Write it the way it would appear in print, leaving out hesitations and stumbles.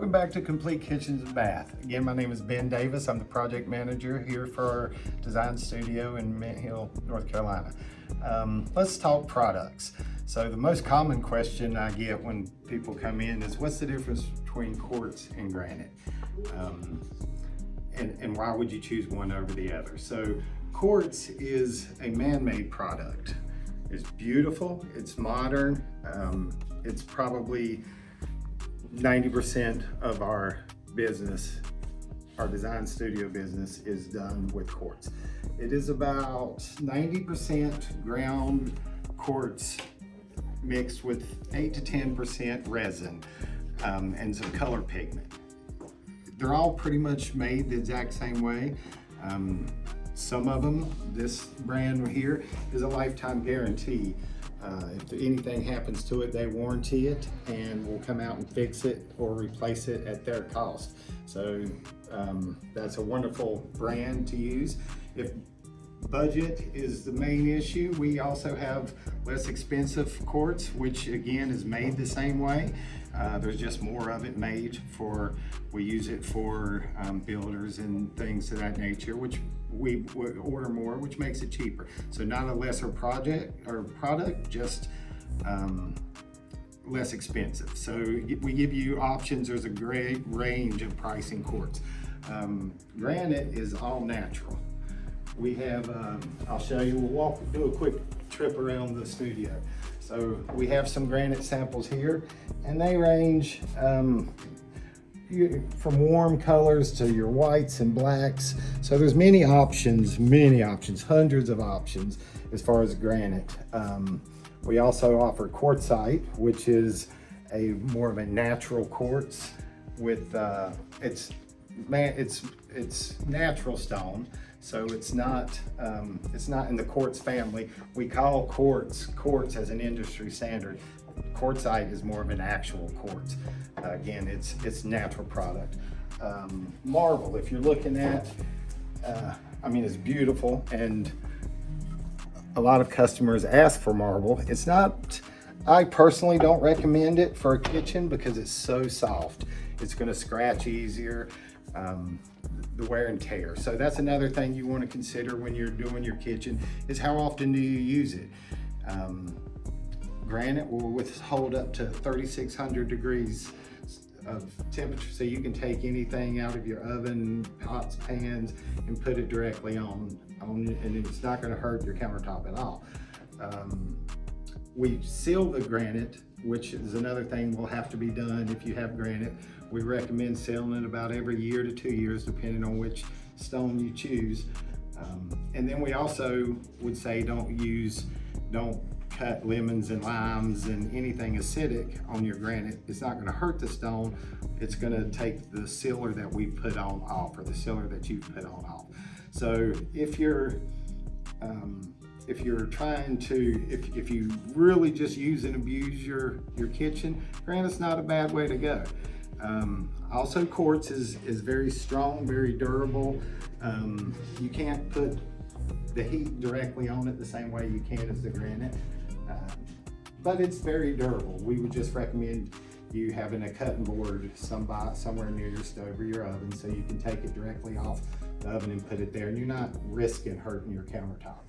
Welcome back to Complete Kitchens and Bath. Again, my name is Ben Davis. I'm the project manager here for our design studio in Mint Hill, North Carolina. Let's talk products. So the most common question I get when people come in is, what's the difference between quartz and granite? And why would you choose one over the other? So quartz is a man-made product. It's beautiful, it's modern, it's probably 90% of our business, our design studio business, is done with quartz. It is about 90% ground quartz mixed with 8 to 10% resin and some color pigment. They're all pretty much made the exact same way. Some of them, this brand here, is a lifetime guarantee. If anything happens to it, they warranty it and will come out and fix it or replace it at their cost. So that's a wonderful brand to use. If budget is the main issue, we also have less expensive quartz, which again is made the same way. There's just more of it made for, we use it for builders and things of that nature, which we would order more, which makes it cheaper. So not a lesser project or product, just less expensive. So we give you options. There's a great range of pricing quartz. Granite is all natural. We have, I'll show you, we'll do a quick trip around the studio. So we have some granite samples here, and they range from warm colors to your whites and blacks. So there's many options, hundreds of options as far as granite. We also offer quartzite, which is a more of a natural quartz with it's natural stone. So it's not in the quartz family. We call quartz as an industry standard. Quartzite is more of an actual quartz. Again, it's natural product. Marble, if you're looking at, I mean, it's beautiful, and a lot of customers ask for marble. It's not, I personally don't recommend it for a kitchen because it's so soft. It's gonna scratch easier. The wear and tear. So that's another thing you want to consider when you're doing your kitchen, is how often do you use it. Granite will withhold up to 3,600 degrees of temperature, so you can take anything out of your oven, pots, pans, and put it directly on and it's not going to hurt your countertop at all. We seal the granite, which is another thing will have to be done if you have granite. We recommend sealing it about every year to 2 years, depending on which stone you choose. And then we also would say don't cut lemons and limes and anything acidic on your granite. It's not going to hurt the stone. It's going to take the sealer that we put on off, or the sealer that you put on off. So if you're trying to, if you really just use and abuse your kitchen, granite's not a bad way to go. Also, quartz is very strong, very durable. You can't put the heat directly on it the same way you can as the granite, but it's very durable. We would just recommend you having a cutting board somewhere near your stove or your oven, so you can take it directly off the oven and put it there, and you're not risking hurting your countertop.